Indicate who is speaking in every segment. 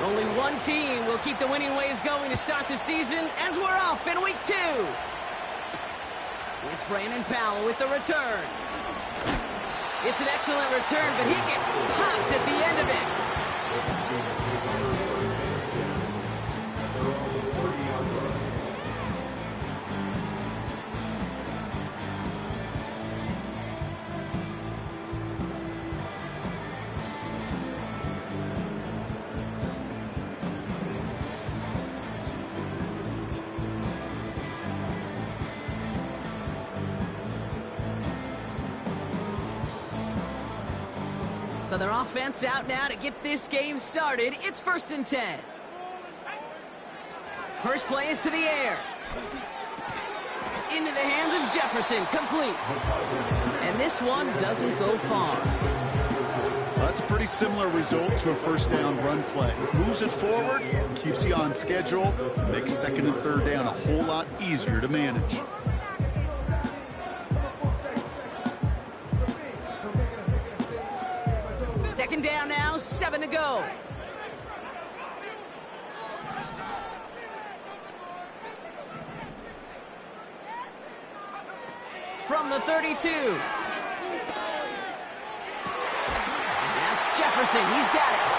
Speaker 1: Only one team will keep the winning ways going to start the season as we're off in week 2. It's Brandon Powell with the return. It's an excellent return, but he gets popped at the end of it. So their offense out now to get this game started. It's 1st and 10. First play is to the air. Into the hands of Jefferson, complete. And this one doesn't go far.
Speaker 2: Well, that's a pretty similar result to a first down run play. Moves it forward, keeps you on schedule, makes 2nd and 3rd down a whole lot easier to manage.
Speaker 1: Second down now, 7 to go. From the 32. That's Jefferson, he's got it.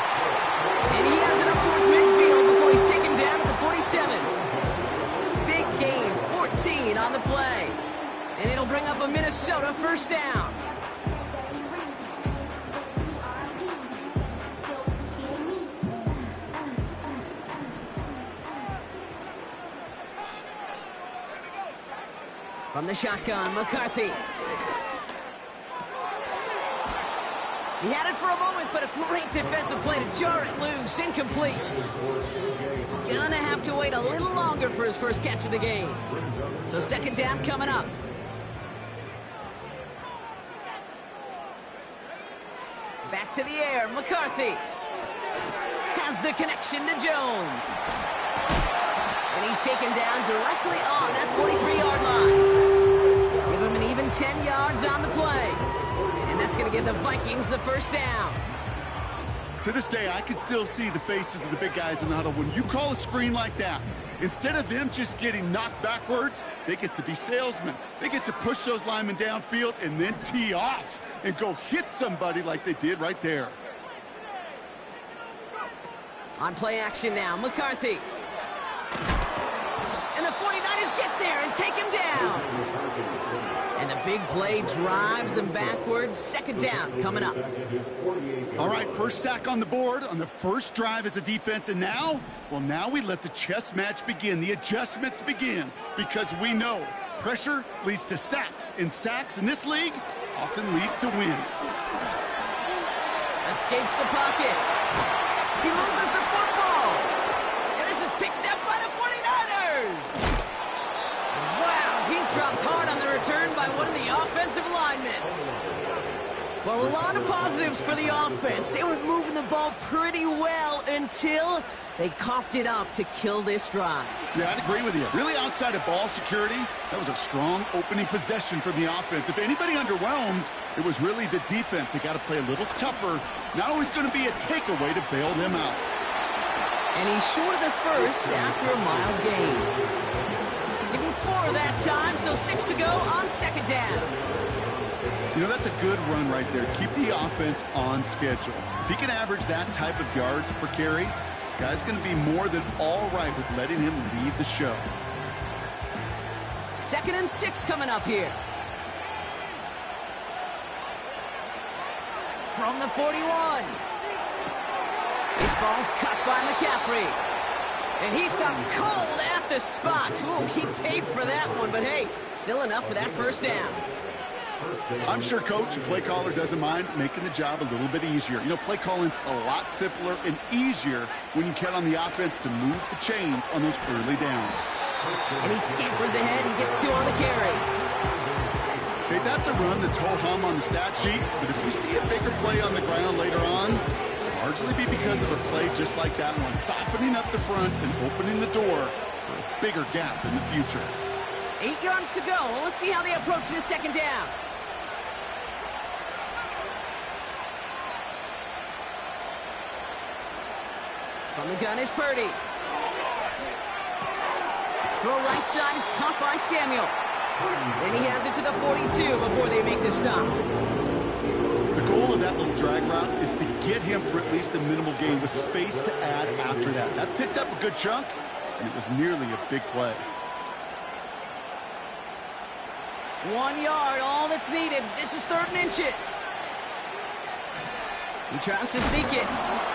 Speaker 1: And he has it up towards midfield before he's taken down at the 47. Big gain, 14 on the play. And it'll bring up a Minnesota first down. From the shotgun, McCarthy. He had it for a moment, but a great defensive play to jar it loose. Incomplete. Gonna have to wait a little longer for his first catch of the game. So 2nd down coming up. Back to the air, McCarthy. Has the connection to Jones. And he's taken down directly on that 43-yard line. Give him an even 10 yards on the play. And that's going to give the Vikings the first down.
Speaker 2: To this day, I can still see the faces of the big guys in the huddle. When you call a screen like that, instead of them just getting knocked backwards, they get to be salesmen. They get to push those linemen downfield and then tee off and go hit somebody like they did right there.
Speaker 1: On play action now, McCarthy. And the 49ers get there and take him down. And the big play drives them backwards. 2nd down coming up.
Speaker 2: All right, first sack on the board on the first drive as a defense. And now, well, now we let the chess match begin. The adjustments begin because we know pressure leads to sacks. And sacks in this league often leads to wins.
Speaker 1: Escapes the pocket. He loses the football. And this is picked up by the 49ers. Wow, he's dropped hard on the return by one of the offensive linemen. Well, a lot of positives for the offense. They were moving the ball pretty well until they coughed it up to kill this drive.
Speaker 2: Yeah, I'd agree with you. Really outside of ball security, that was a strong opening possession from the offense. If anybody underwhelmed, it was really the defense. They got to play a little tougher. Not always going to be a takeaway to bail them out.
Speaker 1: And he's short of the first after a mild gain. Give him 4 that time, so 6 to go on 2nd down.
Speaker 2: You know, that's a good run right there. Keep the offense on schedule. If he can average that type of yards per carry, this guy's going to be more than all right with letting him lead the show.
Speaker 1: 2nd and 6 coming up here. From the 41. This ball's cut by McCaffrey. And he stopped cold at the spot. Ooh, he paid for that one, but hey, still enough for that first down.
Speaker 2: I'm sure coach and play caller doesn't mind making the job a little bit easier. You know, play calling's a lot simpler and easier when you count on the offense to move the chains on those early downs.
Speaker 1: And he scampers ahead and gets 2 on the carry.
Speaker 2: Okay, that's a run that's ho-hum on the stat sheet, but if we see a bigger play on the ground later on, it'll largely be because of a play just like that one, softening up the front and opening the door for a bigger gap in the future.
Speaker 1: 8 yards to go. Let's see how they approach this 2nd down. From the gun is Purdy. Throw right side is caught by Samuel. And he has it to the 42 before they make the stop.
Speaker 2: The goal of that little drag route is to get him for at least a minimal gain with space to add after that. That picked up a good chunk, and it was nearly a big play.
Speaker 1: 1 yard, all that's needed. This is 3rd and inches. He tries to sneak it,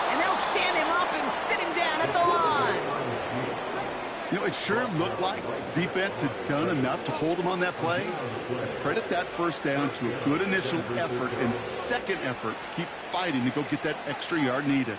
Speaker 1: and they'll stand him up and sit him down at the line.
Speaker 2: You know, it sure looked like defense had done enough to hold him on that play. I credit that first down to a good initial effort and second effort to keep fighting to go get that extra yard needed.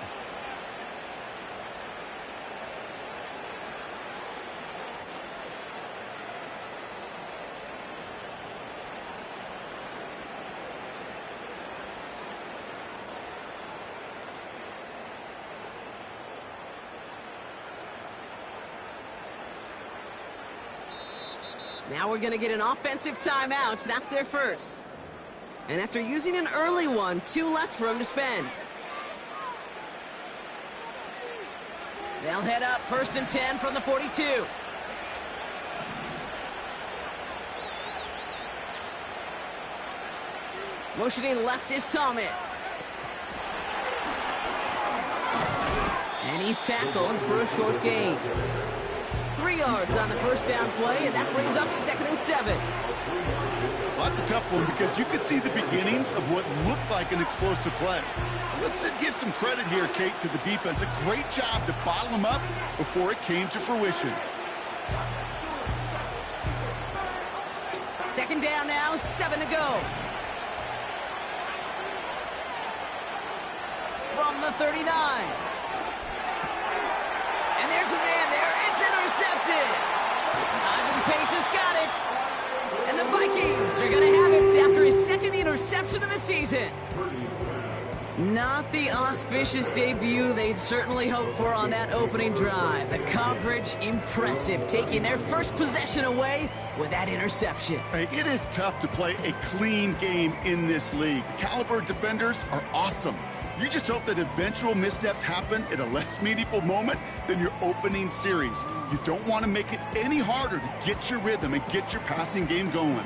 Speaker 1: Now we're going to get an offensive timeout. That's their first. And after using an early one, 2 left for them to spend. They'll head up 1st and 10 from the 42. Motioning left is Thomas. And he's tackled for a short gain. 3 yards on the first down play, and that brings up 2nd and 7.
Speaker 2: Well, that's a tough one because you could see the beginnings of what looked like an explosive play. Let's give some credit here, Kate, to the defense. A great job to bottle them up before it came to fruition.
Speaker 1: 2nd down now, 7 to go. From the 39. And there's a man there. It's intercepted. Ivan Pace has got it. And the Vikings are going to have it after his 2nd interception of the season. Not the auspicious debut they'd certainly hoped for on that opening drive. The coverage, impressive, taking their first possession away with that interception.
Speaker 2: Hey, it is tough to play a clean game in this league. The caliber defenders are awesome. You just hope that eventual missteps happen at a less meaningful moment than your opening series. You don't want to make it any harder to get your rhythm and get your passing game going.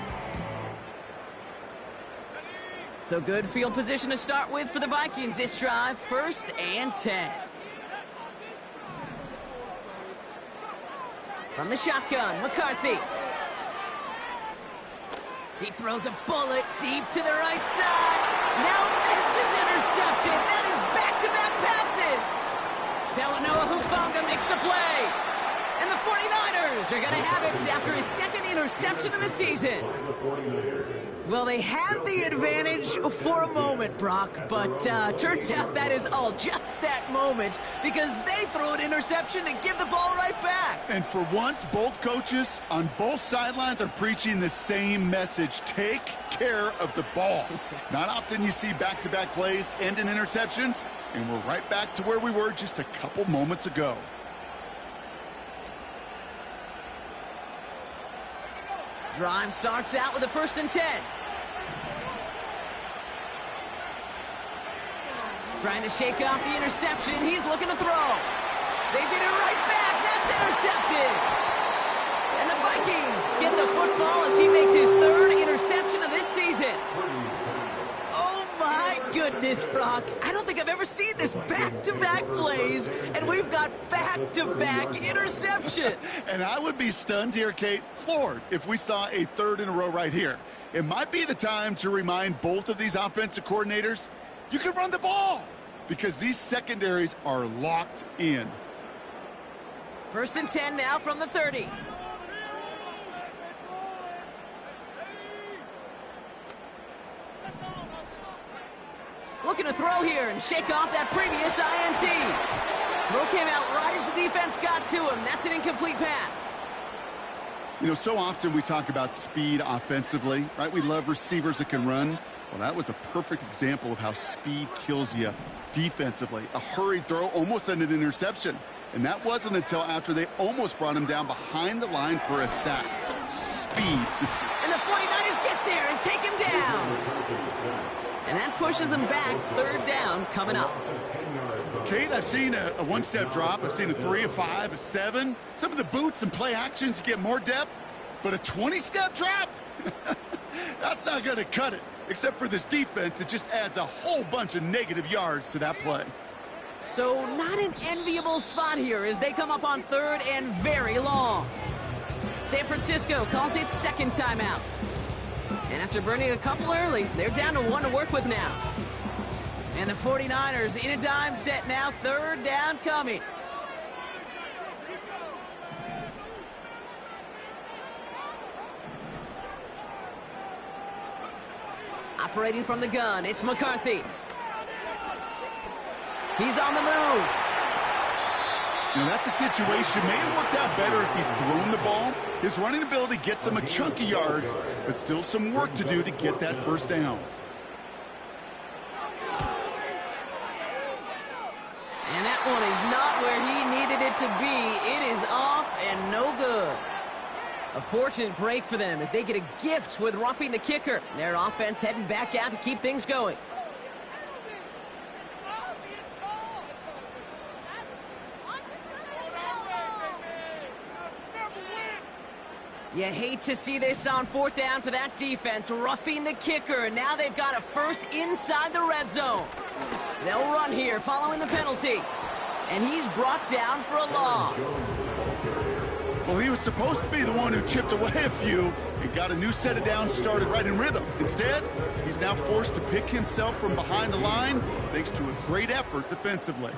Speaker 1: So good field position to start with for the Vikings this drive, 1st and 10. From the shotgun, McCarthy. He throws a bullet deep to the right side. Now this is intercepted. That is back-to-back passes. Talanoa Hufanga makes the play. And the 49ers are going to have it after his 2nd interception of the season. Well, they had the advantage for a moment, Brock, but turns out that is all just that moment because they throw an interception and give the ball right back.
Speaker 2: And for once, both coaches on both sidelines are preaching the same message. Take care of the ball. Not often you see back-to-back plays end in interceptions, and we're right back to where we were just a couple moments ago.
Speaker 1: Drive starts out with a 1st and 10. Trying to shake off the interception. He's looking to throw. They did it right back. That's intercepted. And the Vikings get the football as he makes his 3rd interception of this season. Oh, my goodness, Brock. I don't think I've ever seen this back-to-back plays, and we've got back-to-back interceptions.
Speaker 2: And I would be stunned here, Kate, floored, if we saw a 3rd in a row right here. It might be the time to remind both of these offensive coordinators, you can run the ball because these secondaries are locked in.
Speaker 1: 1st and 10 now from the 30. Looking to throw here and shake off that previous INT. Throw came out right as the defense got to him. That's an incomplete pass.
Speaker 2: You know, so often we talk about speed offensively, right? We love receivers that can run. Well, that was a perfect example of how speed kills you defensively. A hurried throw, almost an interception. And that wasn't until after they almost brought him down behind the line for a sack. Speed.
Speaker 1: And the 49ers get there and take him down. And that pushes them back, 3rd down coming up.
Speaker 2: Kate, I've seen a one-step drop. I've seen a 3, a 5, a 7. Some of the boots and play actions get more depth, but a 20-step drop? That's not going to cut it, except for this defense that just adds a whole bunch of negative yards to that play.
Speaker 1: So not an enviable spot here as they come up on 3rd and very long. San Francisco calls it second timeout. And after burning a couple early, they're down to 1 to work with now. And the 49ers in a dime set now, 3rd down coming. Operating from the gun, it's McCarthy. He's on the move.
Speaker 2: Now, that's a situation. May have worked out better if he'd thrown the ball. His running ability gets him a chunk of yards, but still some work to do to get that first down.
Speaker 1: And that one is not where he needed it to be. It is off and no good. A fortunate break for them as they get a gift with roughing the kicker. Their offense heading back out to keep things going. You hate to see this on 4th down for that defense, roughing the kicker. And now they've got a first inside the red zone. They'll run here following the penalty. And he's brought down for a loss.
Speaker 2: Well, he was supposed to be the one who chipped away a few and got a new set of downs started right in rhythm. Instead, he's now forced to pick himself from behind the line thanks to a great effort defensively.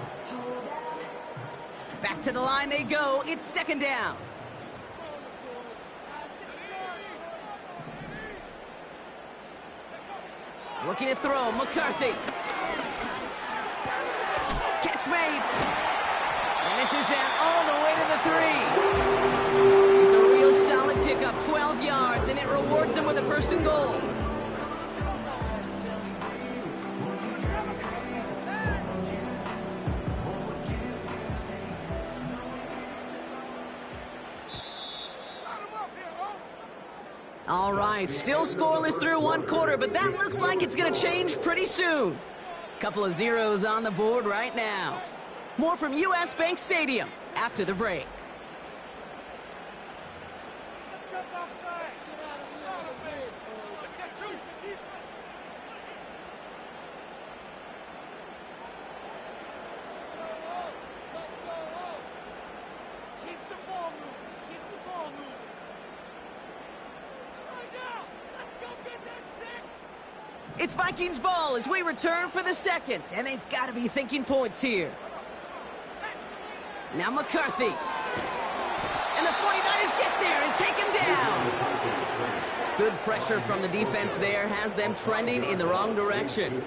Speaker 1: Back to the line they go. It's 2nd down. Looking to throw, McCarthy. Catch made. And this is down all the way to the 3. It's a real solid pickup, 12 yards, and it rewards them with a 1st and goal. All right, still scoreless through 1 quarter, but that looks like it's going to change pretty soon. Couple of zeros on the board right now. More from US Bank Stadium after the break. It's Vikings ball as we return for the 2nd, and they've got to be thinking points here. Now McCarthy. And the 49ers get there and take him down. Good pressure from the defense there has them trending in the wrong direction.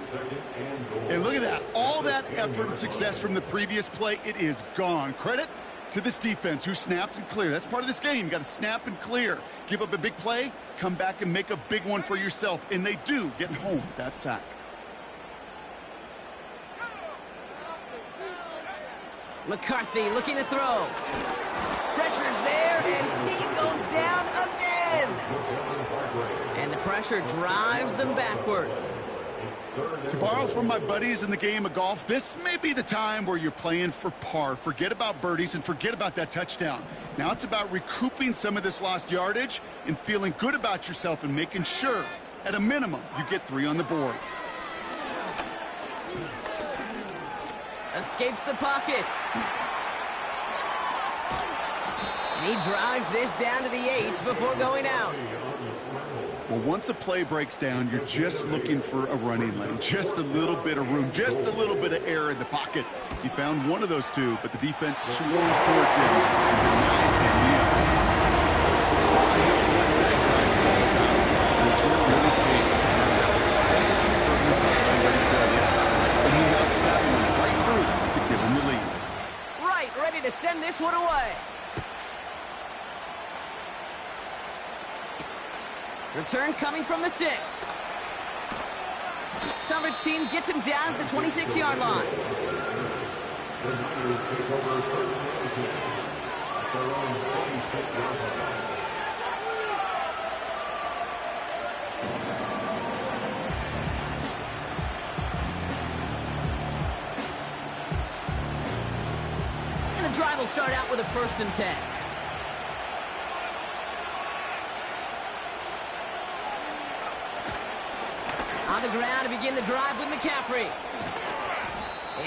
Speaker 2: And look at that. All that effort and success from the previous play, it is gone. Credit to this defense who snapped and cleared. That's part of this game. You got to snap and clear. Give up a big play, come back and make a big one for yourself. And they do, getting home with that sack.
Speaker 1: McCarthy looking to throw. Pressure's there, and he goes down again. And the pressure drives them backwards.
Speaker 2: To borrow from my buddies in the game of golf, this may be the time where you're playing for par. Forget about birdies and forget about that touchdown. Now it's about recouping some of this lost yardage and feeling good about yourself and making sure, at a minimum, you get 3 on the board.
Speaker 1: Escapes the pocket. And he drives this down to the 8 before going out.
Speaker 2: Well, once a play breaks down, you're just looking for a running lane. Just a little bit of room, just a little bit of air in the pocket. He found one of those 2, but the defense swarms towards him and denies him the other. I know once that drive starts out, it's where it really pays to have that kicker on the sideline ready to go. But he knocks that one right through to give him the lead.
Speaker 1: Right, ready to send this one away. Return coming from the 6. Coverage team gets him down at the 26-yard line. drive will start out with a 1st and 10. On the ground to begin the drive with McCaffrey.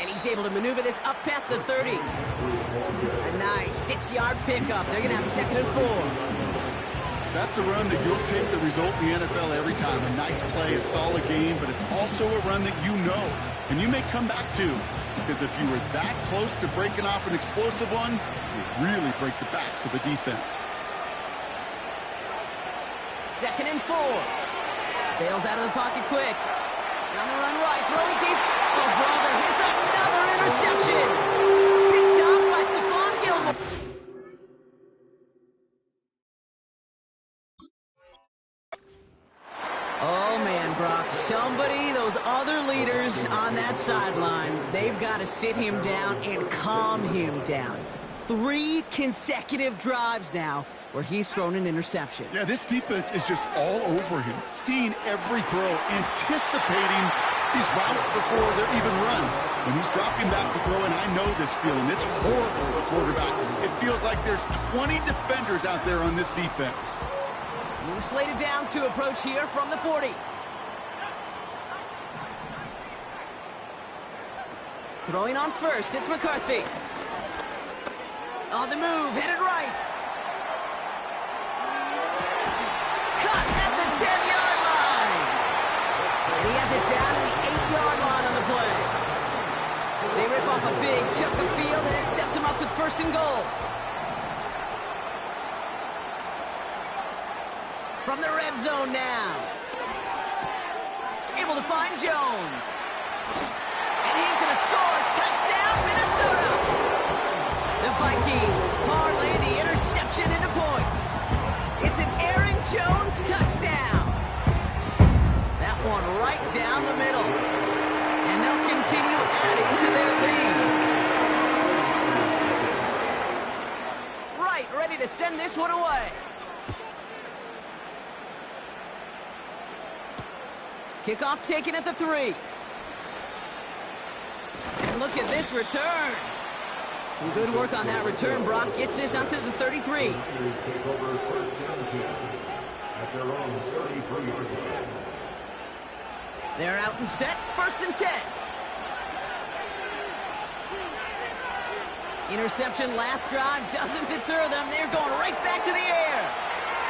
Speaker 1: And he's able to maneuver this up past the 30. A nice 6-yard pickup. They're going to have 2nd and 4.
Speaker 2: That's a run that you'll take the result in the NFL every time. A nice play, a solid game, but it's also a run that you know, and you may come back to. Because if you were that close to breaking off an explosive one, you'd really break the backs of a defense.
Speaker 1: 2nd and 4. Bails out of the pocket quick. On the run right, throwing deep. Oh, brother, it's another interception. Picked up by Stephon Gilmore. Oh, man, Brock, somebody, those other leaders on that sideline, they've got to sit him down and calm him down. 3 consecutive drives now where he's thrown an interception.
Speaker 2: Yeah, this defense is just all over him, seeing every throw, anticipating these routes before they're even run. When he's dropping back to throw, and I know this feeling, it's horrible as a quarterback. It feels like there's 20 defenders out there on this defense.
Speaker 1: New slated downs to approach here from the 40. Throwing on 1st, it's McCarthy. On the move, headed right. Cut at the 10-yard line. And he has it down to the 8-yard line on the play. They rip off a big chunk of field, and it sets him up with 1st and goal. From the red zone now. Able to find Jones. And he's going to score. Touchdown, Minnesota. The Vikings parlay the interception into points. It's an Aaron Jones touchdown. That one right down the middle. And they'll continue adding to their lead. Right, ready to send this one away. Kickoff taken at the 3. And look at this return. Some good work on that return. Brock gets this up to the 33. They're out and set. 1st and 10. Interception last drive doesn't deter them. They're going right back to the air.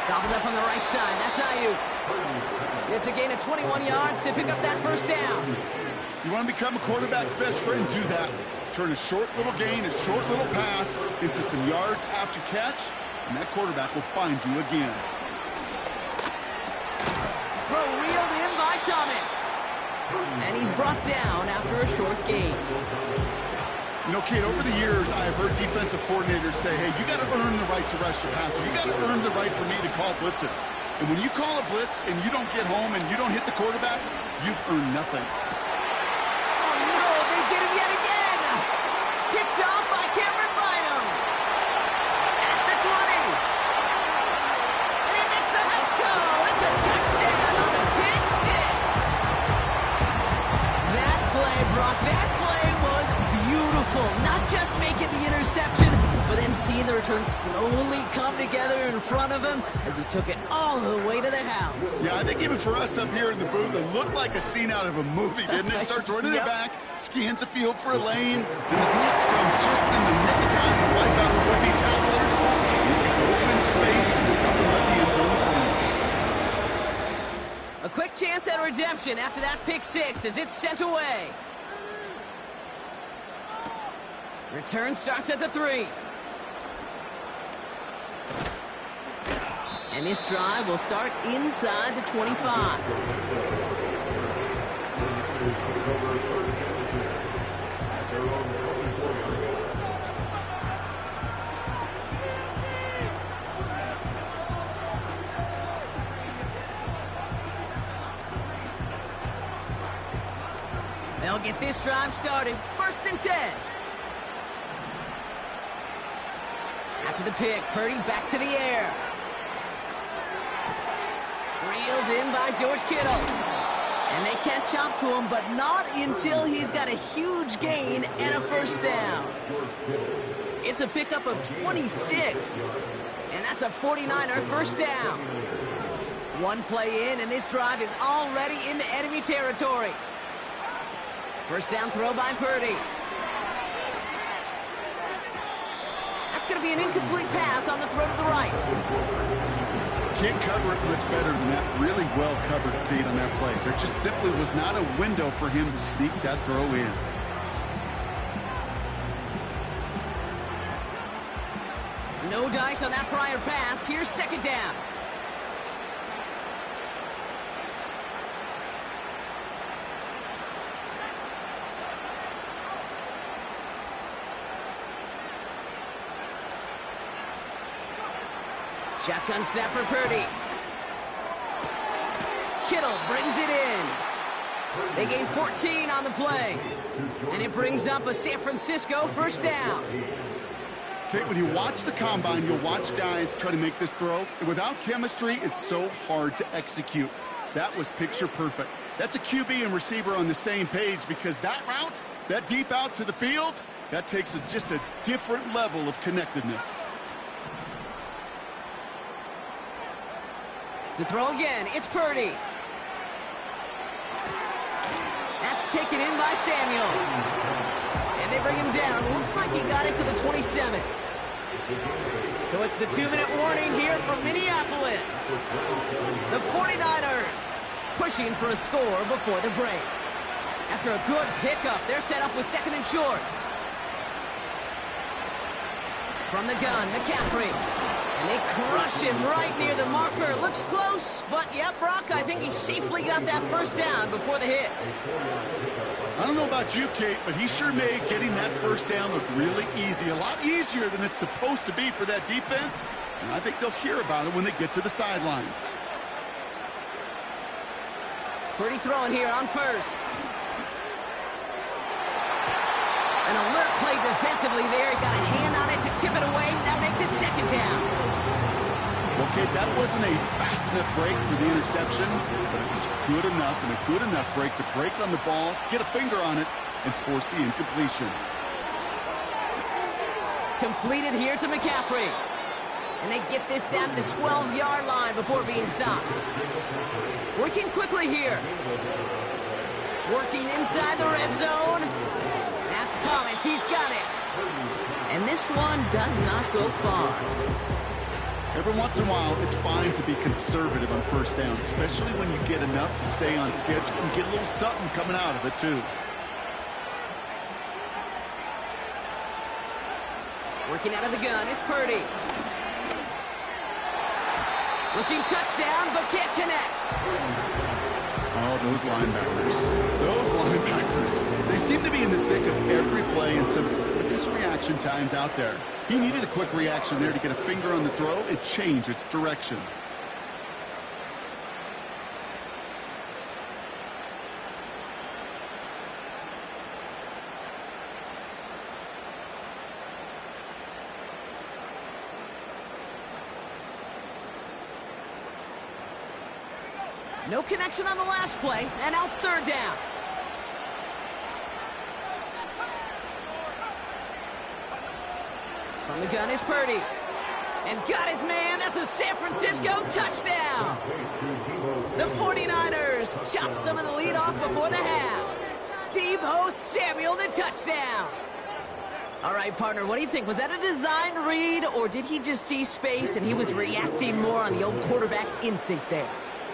Speaker 1: Gobbled up on the right side. That's Ayuk. It's a gain of 21 yards to pick up that 1st down.
Speaker 2: You want to become a quarterback's best friend, do that. Turn a short little gain, a short little pass into some yards after catch, and that quarterback will find you again.
Speaker 1: Throw reeled in by Thomas. And he's brought down after a short gain.
Speaker 2: You know, Kate, over the years, I have heard defensive coordinators say, hey, you got to earn the right to rush your passer. You got to earn the right for me to call blitzes. And when you call a blitz and you don't get home and you don't hit the quarterback, you've earned nothing.
Speaker 1: Oh, no, they get him yet again. Picked off by Cameron Bynum. At the 20. And it makes the house go. It's a touchdown on the pick 6. That play, Brock, that play was beautiful. Not just making the interception, but then seeing the return slowly come together in front of him as he took it all the way to the house.
Speaker 2: Yeah, I think even for us up here in the booth, it looked like a scene out of a movie, didn't it? Starts running it back, scans the field for a lane, and the blocks come just in the nick of time to wipe out the would-be tacklers. He's got open space and nothing but the end zone for him.
Speaker 1: A quick chance at redemption after that pick 6 as it's sent away. Return starts at the 3. And this drive will start inside the 25. They'll get this drive started. 1st and 10. After the pick, Purdy back to the air. Reeled in by George Kittle. And they catch up to him, but not until he's got a huge gain and a first down. It's a pickup of 26. And that's a 49er first down. One play in, and this drive is already into enemy territory. First down throw by Purdy. That's going to be an incomplete pass on the throw to the right.
Speaker 2: Can't cover it much better than that. Really well covered feed on that play. There just simply was not a window for him to sneak that throw in.
Speaker 1: No dice on that prior pass. Here's second down. Shotgun snap for Purdy. Kittle brings it in. They gain 14 on the play. And it brings up a San Francisco first down.
Speaker 2: Okay, when you watch the combine, you'll watch guys try to make this throw. And without chemistry, it's so hard to execute. That was picture perfect. That's a QB and receiver on the same page, because that route, that deep out to the field, that takes just a different level of connectedness.
Speaker 1: To throw again, it's Purdy. That's taken in by Samuel. And they bring him down. Looks like he got it to the 27. So it's the 2-minute warning here from Minneapolis. The 49ers pushing for a score before the break. After a good pickup, they're set up with second and short. From the gun, McCaffrey. And they crush him right near the marker. Looks close, but yeah, Brock, I think he safely got that first down before the hit.
Speaker 2: I don't know about you, Kate, but he sure made getting that first down look really easy. A lot easier than it's supposed to be for that defense. And I think they'll hear about it when they get to the sidelines.
Speaker 1: Purdy throwing here on first. An alert play defensively there. He got a hand on it to tip it away. That makes it second down.
Speaker 2: Okay, that wasn't a fast enough break for the interception, but it was good enough and a good enough break to break on the ball, get a finger on it, and force the incompletion.
Speaker 1: Completed here to McCaffrey. And they get this down to the 12-yard line before being stopped. Working quickly here. Working inside the red zone. That's Thomas. He's got it. And this one does not go far.
Speaker 2: Every once in a while, it's fine to be conservative on first down, especially when you get enough to stay on schedule and get a little something coming out of it, too.
Speaker 1: Working out of the gun, it's Purdy. Looking touchdown, but can't connect.
Speaker 2: Oh, those linebackers. Those linebackers. They seem to be in the thick of every play, and some quickest reaction times out there. He needed a quick reaction there to get a finger on the throw and change its direction.
Speaker 1: No connection on the last play, and now it's third down. From the gun is Purdy. And got his man. That's a San Francisco touchdown. The 49ers chop some of the lead off before the half. Deebo Samuel, the touchdown. All right, partner, what do you think? Was that a design read, or did he just see space and he was reacting more on the old quarterback instinct there?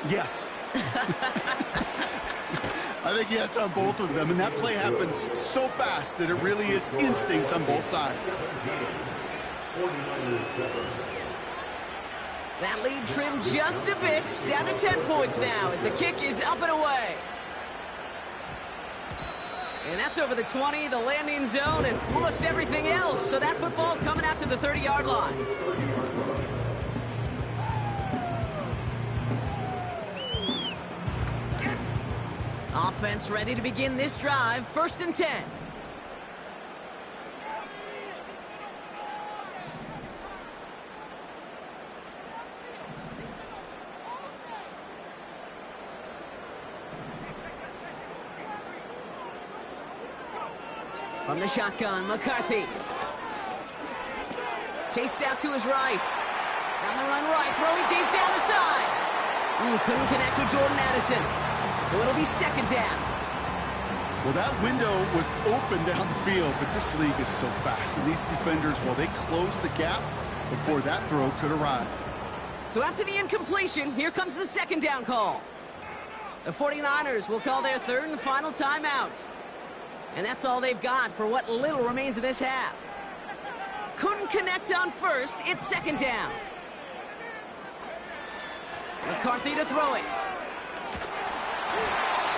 Speaker 2: Yes. I think yes on both of them, and that play happens so fast that it really is instincts on both sides.
Speaker 1: That lead trimmed just a bit, down to 10 points now as the kick is up and away. And that's over the 20, the landing zone, and almost everything else. So that football coming out to the 30-yard line. Offense ready to begin this drive. First and 10. From the shotgun, McCarthy. Chased out to his right. On the run right, throwing deep down the side. Couldn't connect with Jordan Addison. So it'll be second down.
Speaker 2: Well, that window was open down the field, but this league is so fast. And these defenders, well, they closed the gap before that throw could arrive.
Speaker 1: So after the incompletion, here comes the second down call. The 49ers will call their third and final timeout. And that's all they've got for what little remains of this half. Couldn't connect on first. It's second down. McCarthy to throw it.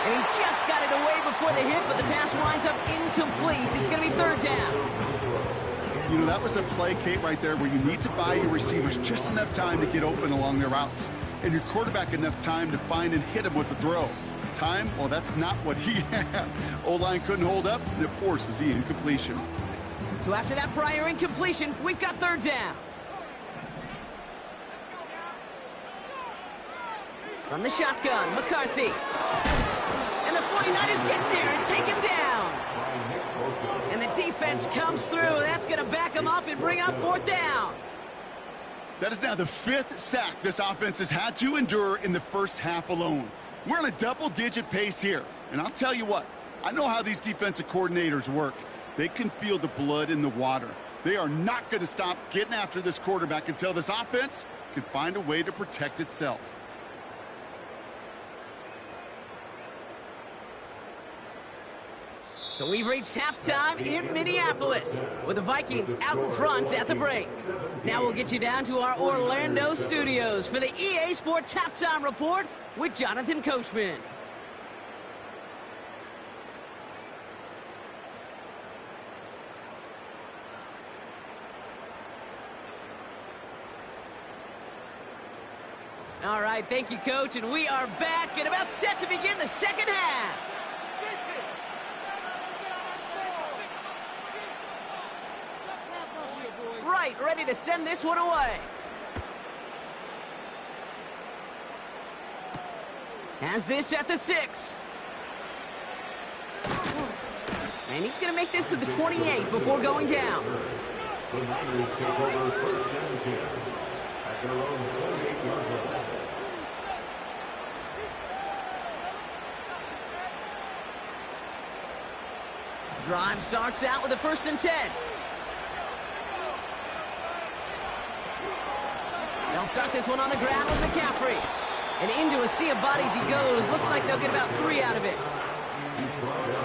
Speaker 1: And he just got it away before the hit, but the pass winds up incomplete. It's going to be third down.
Speaker 2: You know, that was a play, Kate, right there where you need to buy your receivers just enough time to get open along their routes. And your quarterback enough time to find and hit him with the throw. Time, well, that's not what he had. O-line couldn't hold up, and it forces the incompletion.
Speaker 1: So after that prior incompletion, we've got third down. From the shotgun, McCarthy. And the 49ers get there and take him down. And the defense comes through. That's going to back him up and bring up fourth down.
Speaker 2: That is now the fifth sack this offense has had to endure in the first half alone. We're on a double-digit pace here. And I'll tell you what, I know how these defensive coordinators work. They can feel the blood in the water. They are not going to stop getting after this quarterback until this offense can find a way to protect itself.
Speaker 1: So we've reached halftime in Minneapolis with the Vikings out in front at the break. Now we'll get you down to our Orlando studios for the EA Sports Halftime Report with Jonathan Coachman. All right, thank you, Coach, and we are back and about set to begin the second half. Right, ready to send this one away. Has this at the 6. And he's going to make this to the 28 before going down.
Speaker 3: The Niners take over first down here at their own 28-yard line.
Speaker 1: Drive starts out with a 1st and 10. They'll start this one on the ground with McCaffrey. And into a sea of bodies he goes. Looks like they'll get about 3 out of it.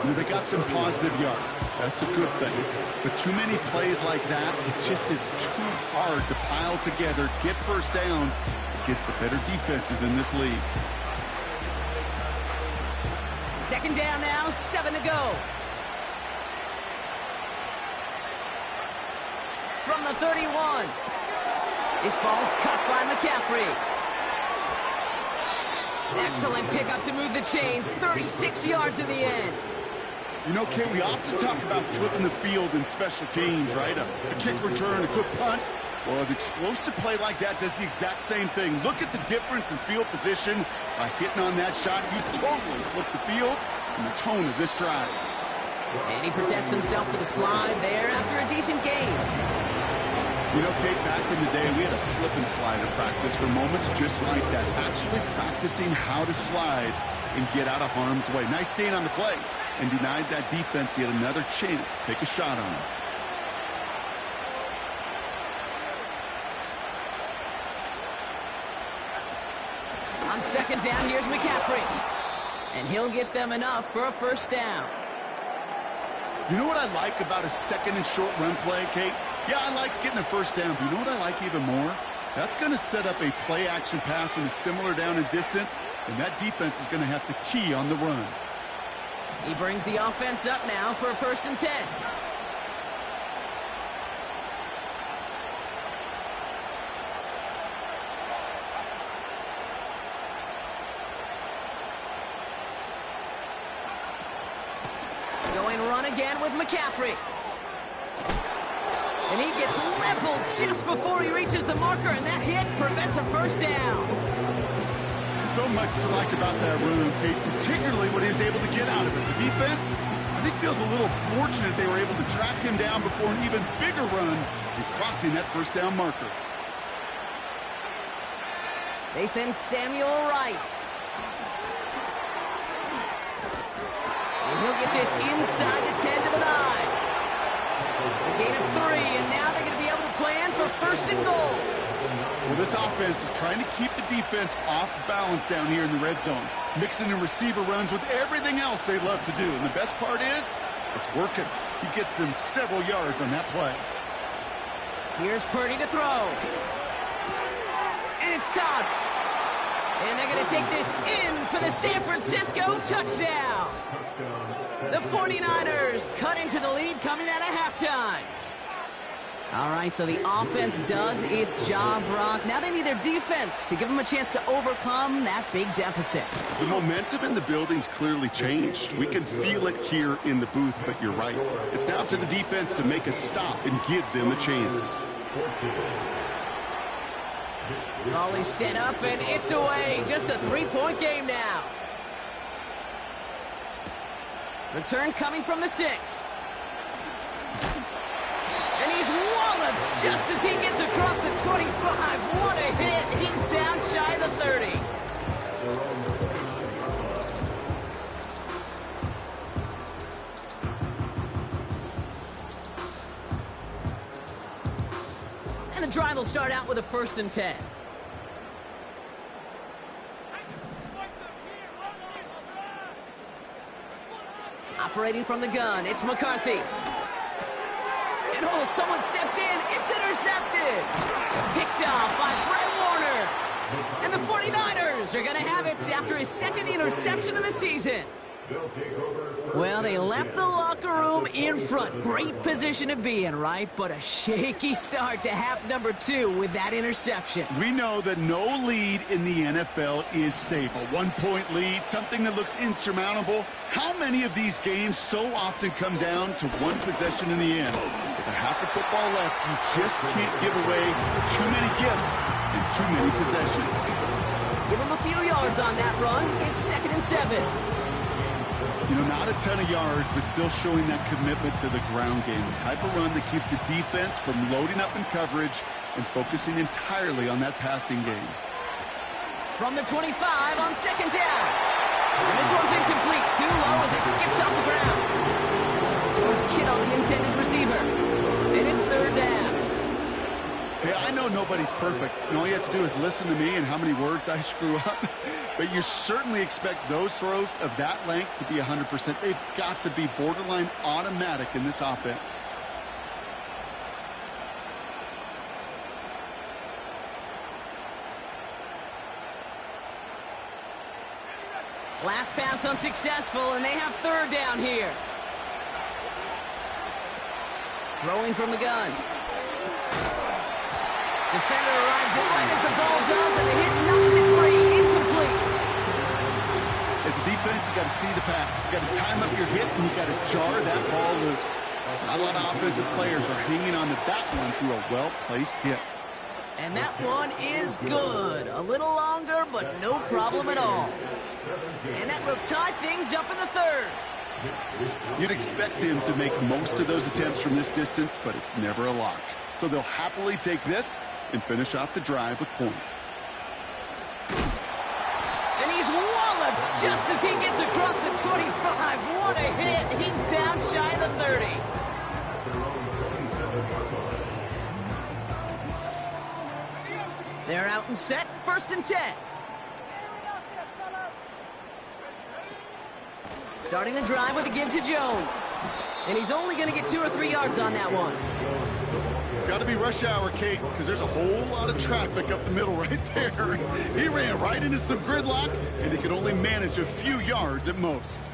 Speaker 2: You know, they got some positive yards. That's a good thing. But too many plays like that, it just is too hard to pile together, get first downs against the better defenses in this league.
Speaker 1: Second down now, 7 to go. From the 31. This ball's cut by McCaffrey. Excellent pickup to move the chains. 36 yards in the end.
Speaker 2: You know, Kate, we often talk about flipping the field in special teams, right? A kick return, a good punt. Well, an explosive play like that does the exact same thing. Look at the difference in field position by hitting on that shot. He's totally flipped the field and the tone of this drive.
Speaker 1: And he protects himself with a slide there after a decent game.
Speaker 2: You know, Kate, back in the day, we had a slip and slide in practice for moments just like that. Actually practicing how to slide and get out of harm's way. Nice gain on the play and denied that defense yet another chance to take a shot on him.
Speaker 1: On second down, here's McCaffrey. And he'll get them enough for a first down.
Speaker 2: You know what I like about a second and short run play, Kate? Yeah, I like getting a first down, but you know what I like even more? That's going to set up a play-action pass in a similar down and distance, and that defense is going to have to key on the run.
Speaker 1: He brings the offense up now for a 1st and 10. Going run again with McCaffrey. And he gets leveled just before he reaches the marker, and that hit prevents a first down.
Speaker 2: So much to like about that run, Kate, particularly what he was able to get out of it. The defense, I think feels a little fortunate they were able to track him down before an even bigger run and crossing that first down marker.
Speaker 1: They send Samuel Wright. And he'll get this inside the 10 to the 9. A gain of 3, and now they're going to be able to plan for first and goal.
Speaker 2: Well, this offense is trying to keep the defense off balance down here in the red zone, mixing in receiver runs with everything else they love to do. And the best part is, it's working. He gets them several yards on that play.
Speaker 1: Here's Purdy to throw. And it's caught. And they're going to take this in for the San Francisco touchdown. The 49ers cut into the lead coming out of halftime. All right, so the offense does its job, Brock. Now they need their defense to give them a chance to overcome that big deficit.
Speaker 2: The momentum in the building's clearly changed. We can feel it here in the booth, but you're right. It's now up to the defense to make a stop and give them a chance.
Speaker 1: Ball is set up, and it's away. Just a 3-point game now. Return coming from the 6. And he's walloped just as he gets across the 25. What a hit. He's down shy of the 30. And the drive will start out with a 1st and 10. Operating from the gun, it's McCarthy. And oh, someone stepped in. It's intercepted. Picked off by Fred Warner. And the 49ers are going to have it after his 2nd interception of the season. Well, they left the locker room in front. Great position to be in, right? But a shaky start to half number 2 with that interception.
Speaker 2: We know that no lead in the NFL is safe. A 1-point lead, something that looks insurmountable. How many of these games so often come down to one possession in the end? With a half of football left, you just can't give away too many gifts in too many possessions.
Speaker 1: Give them a few yards on that run. It's 2nd and 7.
Speaker 2: You know, not a ton of yards, but still showing that commitment to the ground game. The type of run that keeps the defense from loading up in coverage and focusing entirely on that passing game.
Speaker 1: From the 25 on 2nd down. And this one's incomplete. Too low as it skips off the ground. George Kittle, the intended receiver. And it's 3rd down.
Speaker 2: Hey, I know nobody's perfect, and all you have to do is listen to me and how many words I screw up. But you certainly expect those throws of that length to be 100%. They've got to be borderline automatic in this offense.
Speaker 1: Last pass unsuccessful, and they have 3rd down here. Throwing from the gun. Defender arrives right as the ball does, and the hit knocks it free. Incomplete.
Speaker 2: As a defense, you got to see the pass. You got to time up your hit, and you got to jar that ball loose. Not a lot of offensive players are hanging on to that one through a well-placed hit.
Speaker 1: And that one is good. A little longer, but no problem at all. And that will tie things up in the 3rd.
Speaker 2: You'd expect him to make most of those attempts from this distance, but it's never a lock. So they'll happily take this and finish off the drive with points.
Speaker 1: And he's walloped just as he gets across the 25. What a hit. He's down shy of the 30. They're out and set. 1st and 10. Starting the drive with a give to Jones. And he's only going to get 2 or 3 yards on that one.
Speaker 2: Got to be rush hour, Kate, because there's a whole lot of traffic up the middle right there. He ran right into some gridlock, and he could only manage a few yards at most.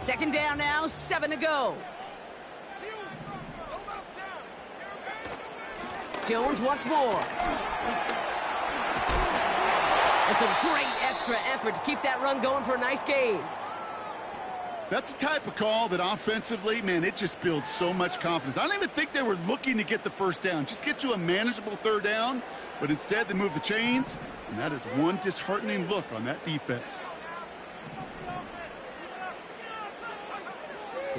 Speaker 1: 2nd down now, 7 to go. Jones once more. It's a great extra effort to keep that run going for a nice gain.
Speaker 2: That's the type of call that offensively, man, it just builds so much confidence. I don't even think they were looking to get the 1st down. Just get to a manageable 3rd down, but instead they move the chains, and that is one disheartening look on that defense.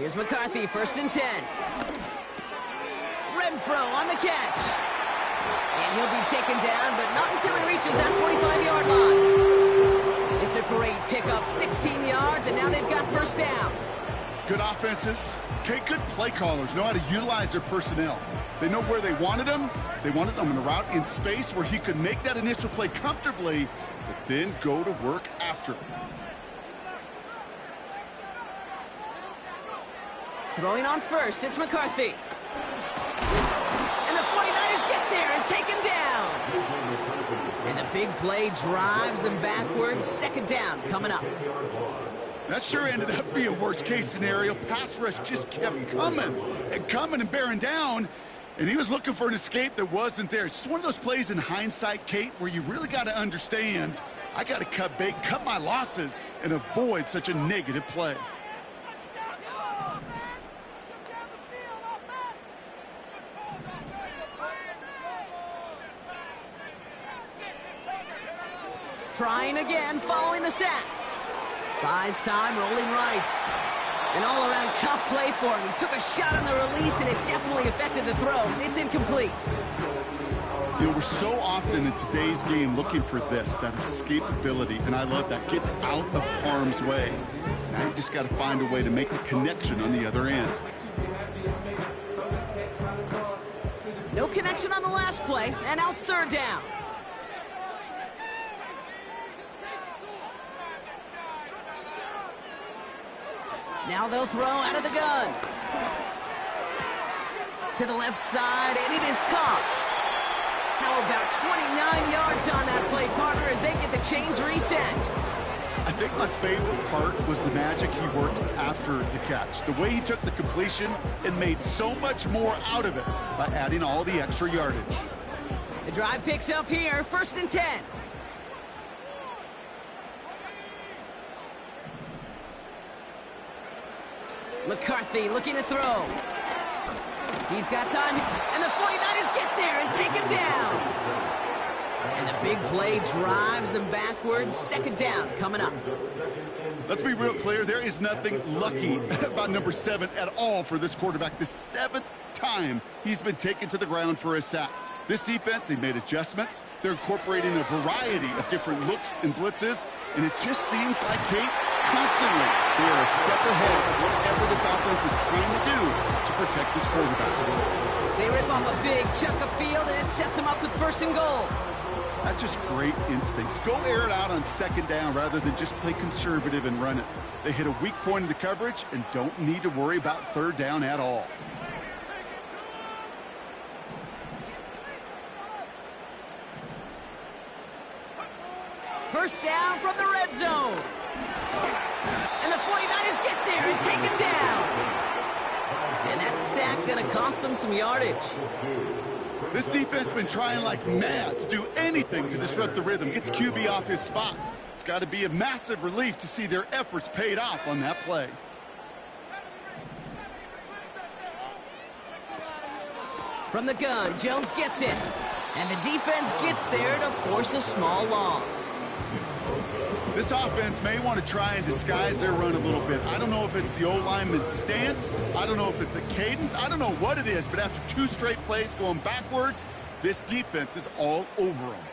Speaker 1: Here's McCarthy, 1st and 10. Renfro on the catch. And he'll be taken down, but not until he reaches that 45-yard line. It's a great pickup, 16 yards, and now they've got 1st down.
Speaker 2: Good offenses. Okay, good play callers know how to utilize their personnel. They know where they wanted him. They wanted him in a route in space where he could make that initial play comfortably, but then go to work after.
Speaker 1: Throwing on 1st, it's McCarthy. And the 49ers get there and take him down. And the big play drives them backwards. 2nd down coming up.
Speaker 2: That sure ended up being a worst-case scenario. Pass rush just kept coming and bearing down, and he was looking for an escape that wasn't there. It's just one of those plays in hindsight, Kate, where you really got to understand, I got to cut bait, cut my losses, and avoid such a negative play.
Speaker 1: Trying again, following the sack. Buys time, rolling right. An all-around tough play for him. He took a shot on the release, and it definitely affected the throw. It's incomplete.
Speaker 2: You know, we're so often in today's game looking for this, that escapability, and I love that. Get out of harm's way. Now you just got to find a way to make the connection on the other end.
Speaker 1: No connection on the last play, and out 3rd down. Now they'll throw out of the gun. To the left side, and it is caught. How about 29 yards on that play, partner, as they get the chains reset?
Speaker 2: I think my favorite part was the magic he worked after the catch. The way he took the completion and made so much more out of it by adding all the extra yardage.
Speaker 1: The drive picks up here, 1st and 10. McCarthy looking to throw. He's got time, and the 49ers get there and take him down. And the big play drives them backwards. 2nd down coming up.
Speaker 2: Let's be real clear. There is nothing lucky about number 7 at all for this quarterback. The 7th time he's been taken to the ground for a sack. This defense, they made adjustments. They're incorporating a variety of different looks and blitzes, and it just seems like, Kate, constantly they are a step ahead of whatever this offense is trying to do to protect this quarterback.
Speaker 1: They rip off a big chunk of field, and it sets them up with 1st and goal.
Speaker 2: That's just great instincts. Go air it out on 2nd down rather than just play conservative and run it. They hit a weak point in the coverage and don't need to worry about 3rd down at all.
Speaker 1: First down from the red zone. And the 49ers get there and take him down. And that sack going to cost them some yardage.
Speaker 2: This defense has been trying like mad to do anything to disrupt the rhythm, get the QB off his spot. It's got to be a massive relief to see their efforts paid off on that play.
Speaker 1: From the gun, Jones gets it. And the defense gets there to force a small loss.
Speaker 2: This offense may want to try and disguise their run a little bit. I don't know if it's the old lineman's stance. I don't know if it's a cadence. I don't know what it is, but after 2 straight plays going backwards, this defense is all over them.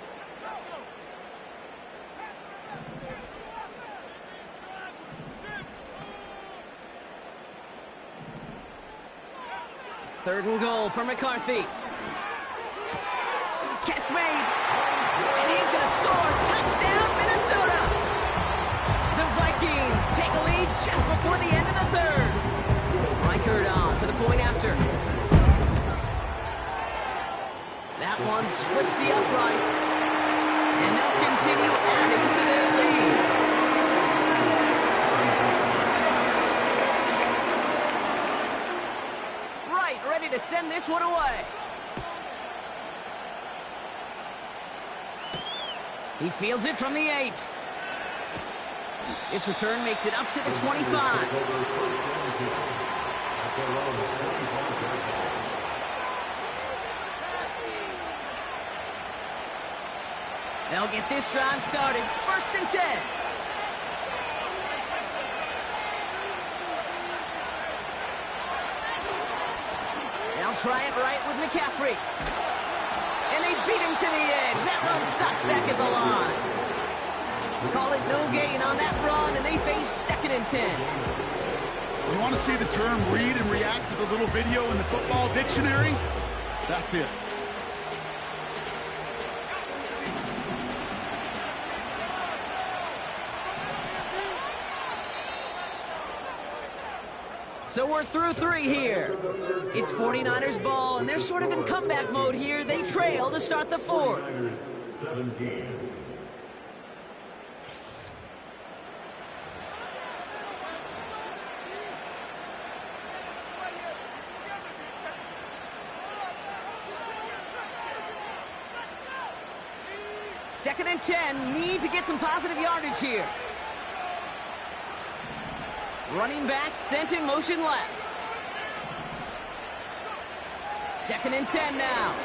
Speaker 1: Third and goal for McCarthy. Catch made. And he's going to score. Touchdown, Minnesota. The Vikings take a lead just before the end of the 3rd. Reichert on for the point after. That one splits the uprights. And they'll continue adding to their lead. Right, ready to send this one away. He fields it from the 8. This return makes it up to the 25. They'll get this drive started. 1st and 10. try it right with McCaffrey. And they beat him to the edge. That run stopped back at the line. Call it no gain on that run, and they face 2nd and 10.
Speaker 2: You want to see the term read and react to the little video in the football dictionary? That's it.
Speaker 1: So we're through 3 here. It's 49ers ball, and they're sort of in comeback mode here. They trail to start the 4th.
Speaker 3: 17.
Speaker 1: Second and 10, need to get some positive yardage here. Running back sent in motion left. 2nd and 10 now.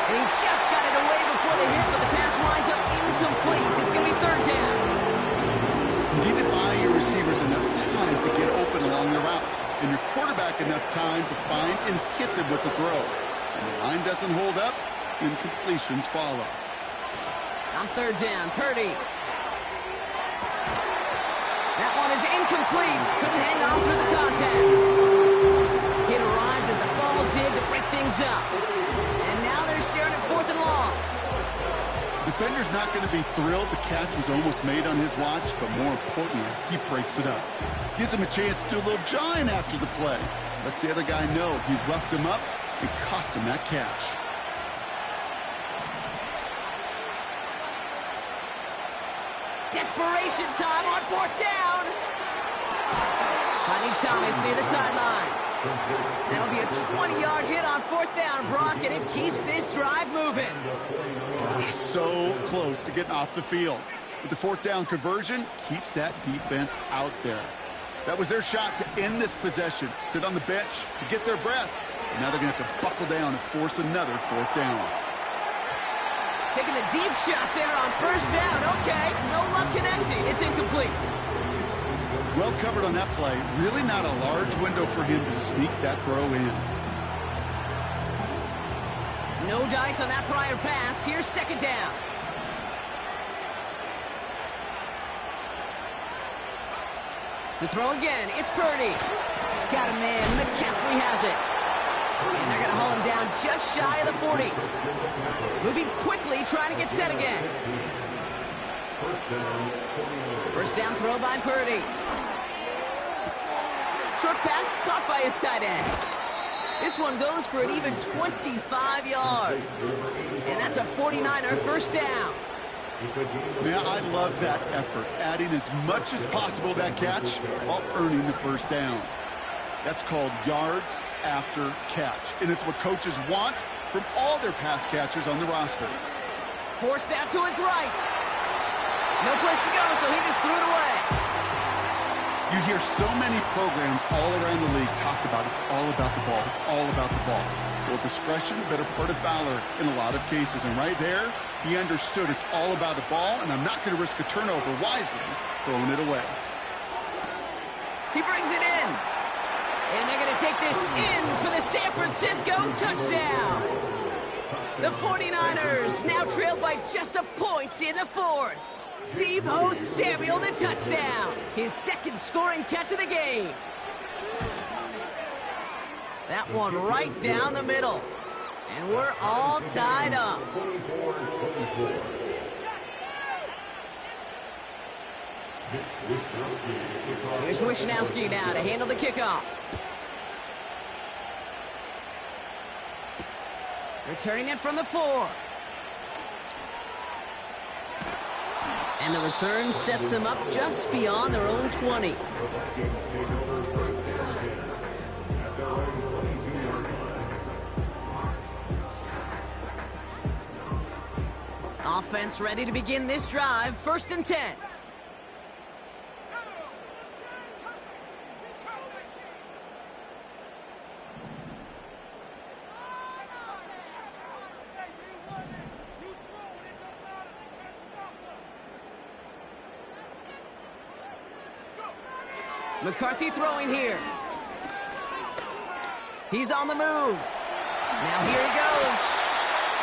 Speaker 1: And he just got it away before the hit, but the pass winds up incomplete. It's going to be 3rd down.
Speaker 2: You need to buy your receivers enough time to get open along the route, and your quarterback enough time to find and hit them with the throw. When the line doesn't hold up, incompletions follow.
Speaker 1: On 3rd down, Purdy. That one is incomplete. Couldn't hang on through the contact. It arrived as the ball did to break things up. And now they're staring at 4th and long.
Speaker 2: Defender's not going to be thrilled the catch was almost made on his watch, but more importantly, he breaks it up. Gives him a chance to do a little jawing after the play. Lets the other guy know he roughed him up and cost him that catch.
Speaker 1: Desperation time on 4th down. Finding Thomas near the sideline. That'll be a 20-yard hit on 4th down, Brock, and it keeps this drive moving.
Speaker 2: So close to getting off the field. But the 4th down conversion keeps that defense out there. That was their shot to end this possession, to sit on the bench, to get their breath. And now they're going to have to buckle down and force another 4th down.
Speaker 1: Taking a deep shot there on 1st down. Okay, no luck connecting. It's incomplete.
Speaker 2: Well covered on that play. Really not a large window for him to sneak that throw in.
Speaker 1: No dice on that prior pass. Here's 2nd down. To throw again, it's Purdy. Got a man. McCaffrey has it. And they're going to haul him down just shy of the 40. Moving quickly, trying to get set again. 1st down throw by Purdy. Short pass caught by his tight end. This one goes for an even 25 yards. And that's a 49er 1st down.
Speaker 2: Man, I love that effort, adding as much as possible to that catch while earning the 1st down. That's called yards after catch, and it's what coaches want from all their pass catchers on the roster.
Speaker 1: Forced out to his right. No place to go, so he just threw it away.
Speaker 2: You hear so many programs all around the league talk about it's all about the ball. It's all about the ball. Well, discretion, the better part of valor in a lot of cases. And right there, he understood it's all about the ball, and I'm not going to risk a turnover wisely, throwing it away.
Speaker 1: He brings it in. And they're going to take this in for the San Francisco touchdown. The 49ers now trail by just a point in the 4th. Deebo Samuel, the touchdown. His 2nd scoring catch of the game. That one right down the middle. And we're all tied up. Here's Wishnowski now to handle the kickoff. Returning it from the 4. And the return sets them up just beyond their own 20. Offense ready to begin this drive. 1st and 10. McCarthy throwing here. He's on the move. Now here he goes.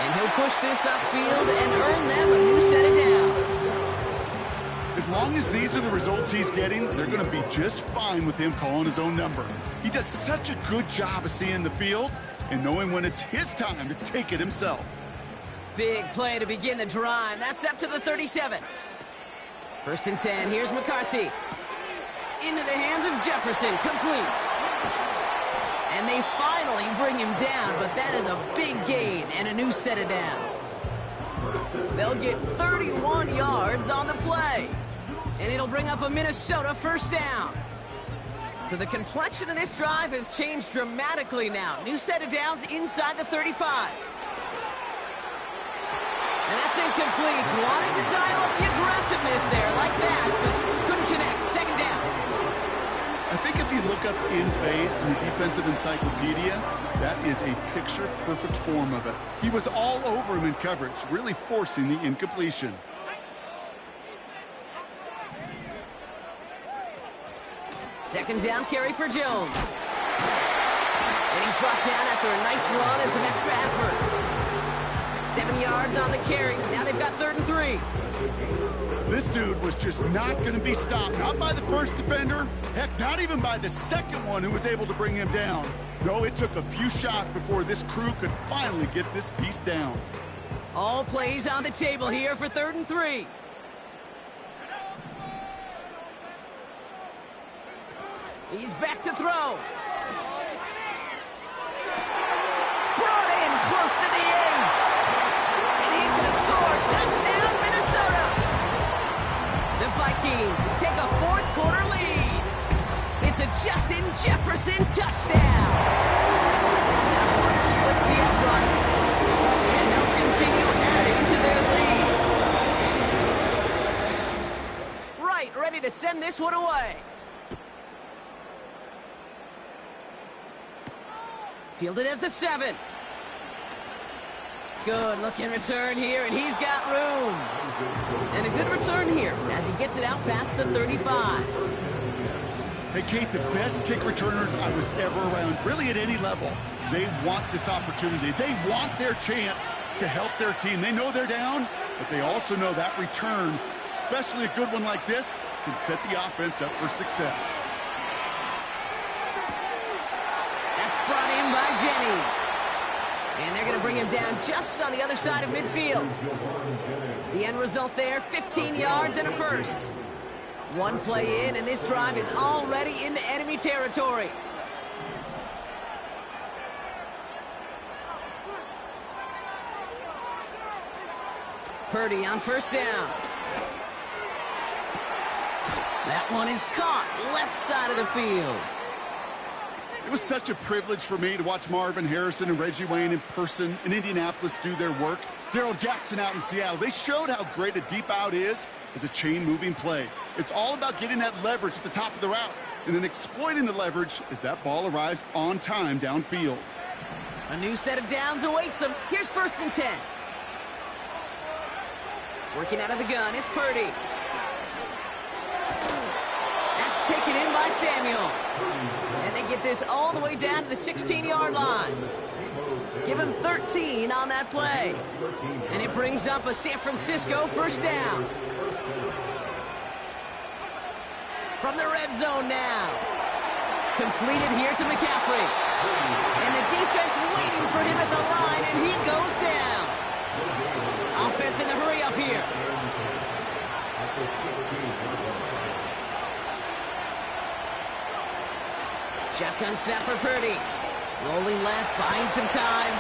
Speaker 1: And he'll push this upfield and earn them a new set of downs.
Speaker 2: As long as these are the results he's getting, they're going to be just fine with him calling his own number. He does such a good job of seeing the field and knowing when it's his time to take it himself.
Speaker 1: Big play to begin the drive. That's up to the 37. 1st and 10. Here's McCarthy. Into the hands of Jefferson. Complete. And they finally bring him down, but that is a big gain and a new set of downs. They'll get 31 yards on the play. And it'll bring up a Minnesota 1st down. So the complexion of this drive has changed dramatically now. New set of downs inside the 35. And that's incomplete. Wanted to dial up the aggressiveness there like that, but couldn't connect. 2nd down.
Speaker 2: I think if you look up in phase in the defensive encyclopedia, that is a picture-perfect form of it. He was all over him in coverage, really forcing the incompletion.
Speaker 1: Second down carry for Jones. And he's brought down after a nice run and some extra effort. 7 yards on the carry. Now they've got 3rd and 3.
Speaker 2: This dude was just not going to be stopped. Not by the first defender. Heck, not even by the second one who was able to bring him down. No, it took a few shots before this crew could finally get this piece down.
Speaker 1: All plays on the table here for 3rd and 3. He's back to throw. Brought in close to the 8. And he's going to score. Touchdown, Minnesota. The Vikings take a 4th quarter lead. It's a Justin Jefferson touchdown. That one splits the uprights. And they'll continue adding to their lead. Right, ready to send this one away. Fielded at the 7. Good looking return here, and he's got room. And a good return here as he gets it out past the 35.
Speaker 2: Hey, Kate, the best kick returners I was ever around, really at any level. They want this opportunity. They want their chance to help their team. They know they're down, but they also know that return, especially a good one like this, can set the offense up for success.
Speaker 1: Brought in by Jennings. And they're going to bring him down just on the other side of midfield. The end result there, 15 yards and a 1st. One play in, and this drive is already into enemy territory. Purdy on 1st down. That one is caught left side of the field.
Speaker 2: It was such a privilege for me to watch Marvin Harrison and Reggie Wayne in person in Indianapolis do their work. Darrell Jackson out in Seattle. They showed how great a deep out is as a chain-moving play. It's all about getting that leverage at the top of the route and then exploiting the leverage as that ball arrives on time downfield.
Speaker 1: A new set of downs awaits them. Here's 1st and 10. Working out of the gun, it's Purdy. That's taken in by Samuel. And they get this all the way down to the 16-yard line. Give him 13 on that play. And it brings up a San Francisco 1st down. From the red zone now. Completed here to McCaffrey. And the defense waiting for him at the line, and he goes down. Offense in the hurry up here. Shotgun snap for Purdy. Rolling left, buying some time.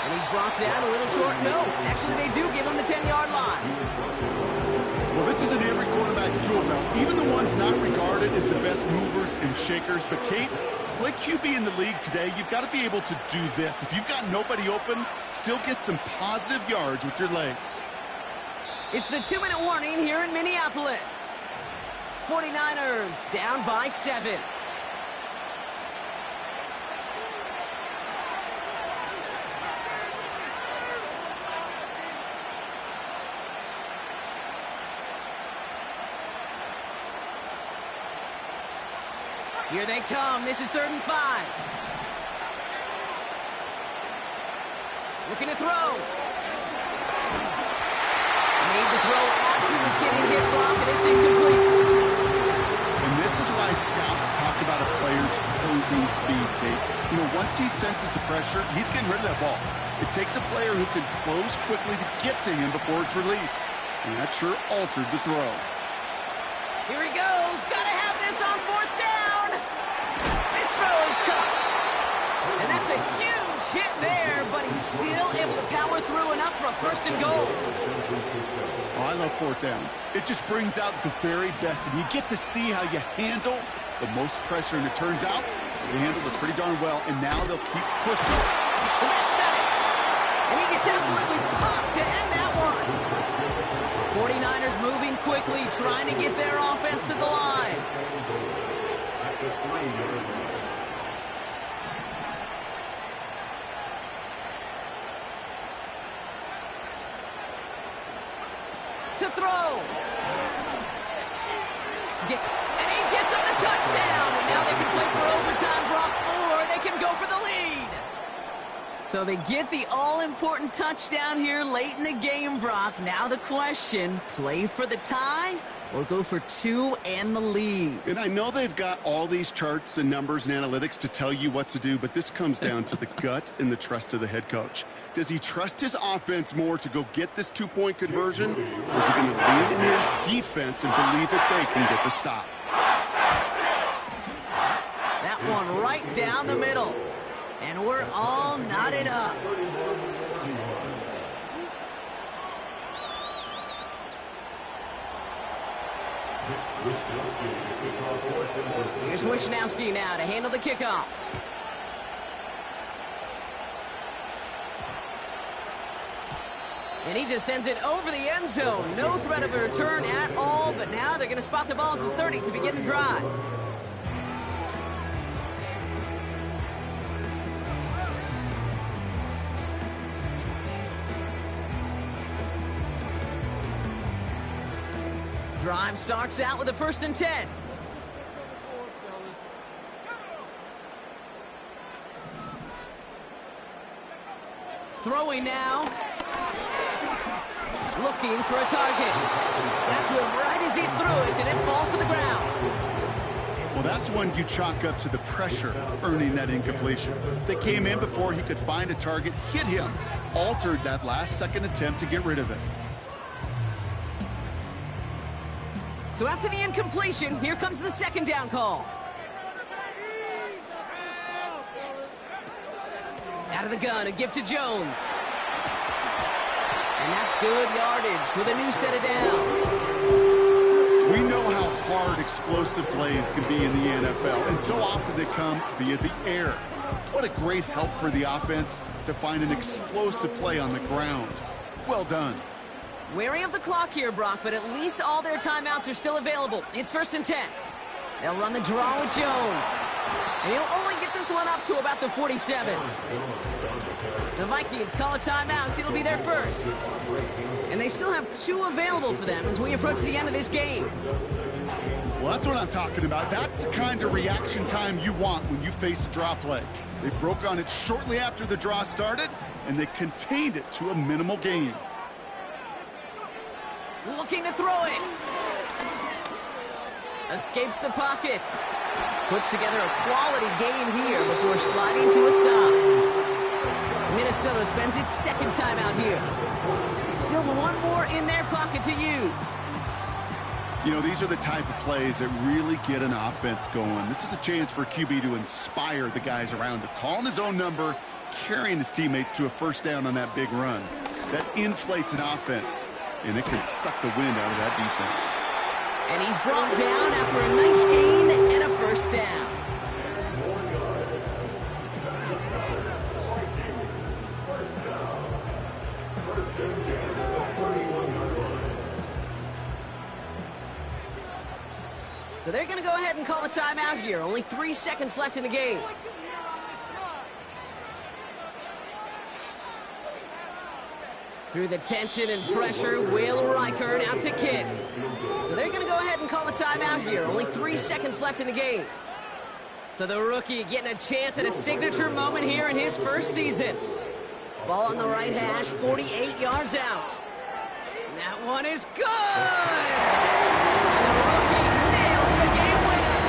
Speaker 1: And he's brought down a little short. No, actually they do give him the 10-yard line.
Speaker 2: Well, this isn't every quarterback's tool belt. Even the ones not regarded as the best movers and shakers. But, Kate, to play QB in the league today, you've got to be able to do this. If you've got nobody open, still get some positive yards with your legs.
Speaker 1: It's the 2-minute warning here in Minneapolis. 49ers down by 7. Here they come. This is 3rd and 5. Looking to throw. Made the throw as he was getting hit, Brock, and it's incomplete.
Speaker 2: And this is why scouts talk about a player's closing speed, Kate. You know, once he senses the pressure, he's getting rid of that ball. It takes a player who can close quickly to get to him before it's released. And that sure altered the throw.
Speaker 1: Here he goes. Gotta have this on 4th down. This throw is caught. And that's a huge hit there, but he's still able to power through enough for a 1st and goal.
Speaker 2: Oh, I love 4th downs. It just brings out the very best, and you get to see how you handle the most pressure, and it turns out they handled it pretty darn well, and now they'll keep pushing.
Speaker 1: And that's got it. And he gets absolutely popped to end that one. 49ers moving quickly, trying to get their offense to the line. To throw. And he gets him the touchdown. And now they can play for overtime, Brock, or they can go for the lead. So they get the all-important touchdown here late in the game, Brock. Now the question, play for the tie or go for 2 and the lead?
Speaker 2: And I know they've got all these charts and numbers and analytics to tell you what to do, but this comes down to the gut and the trust of the head coach. Does he trust his offense more to go get this 2-point conversion, or is he going to lean in his defense and believe that they can get the stop?
Speaker 1: That one right down the middle. And we're all knotted up. Here's Wishnowski now to handle the kickoff. And he just sends it over the end zone. No threat of a return at all, but now they're going to spot the ball at the 30 to begin the drive. Drive starts out with a 1st and 10. Throwing now. Looking for a target. That's it right as he threw it, and it falls to the ground.
Speaker 2: Well, that's one you chalk up to the pressure earning that incompletion. They came in before he could find a target, hit him, altered that last-second attempt to get rid of it.
Speaker 1: So after the incompletion, here comes the 2nd down call. Out of the gun, a gift to Jones. And that's good yardage with a new set of downs.
Speaker 2: We know how hard explosive plays can be in the NFL, and so often they come via the air. What a great help for the offense to find an explosive play on the ground. Well done.
Speaker 1: Wary of the clock here, Brock, but at least all their timeouts are still available. It's 1st and 10. They'll run the draw with Jones. And he'll only get this one up to about the 47. The Vikings call a timeout. It'll be their first. And they still have 2 available for them as we approach the end of this game.
Speaker 2: Well, that's what I'm talking about. That's the kind of reaction time you want when you face a draw play. They broke on it shortly after the draw started, and they contained it to a minimal gain.
Speaker 1: Looking to throw it. Escapes the pocket. Puts together a quality gain here before sliding to a stop. Minnesota spends its 2nd timeout here. Still 1 more in their pocket to use.
Speaker 2: You know, these are the type of plays that really get an offense going. This is a chance for QB to inspire the guys around him. Calling his own number, carrying his teammates to a 1st down on that big run. That inflates an offense, and it can suck the wind out of that defense.
Speaker 1: And he's brought down after a nice gain and a 1st down. So they're going to go ahead and call a timeout here. Only 3 seconds left in the game. Through the tension and pressure, Will Reichard out to kick. So they're going to go ahead and call a timeout here. Only 3 seconds left in the game. So the rookie getting a chance at a signature moment here in his 1st season. Ball on the right hash, 48 yards out. And that one is good! And the rookie nails the game winner!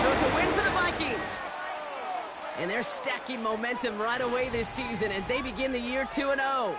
Speaker 1: So it's a win for the Vikings. And they're stacking momentum right away this season as they begin the year 2-0.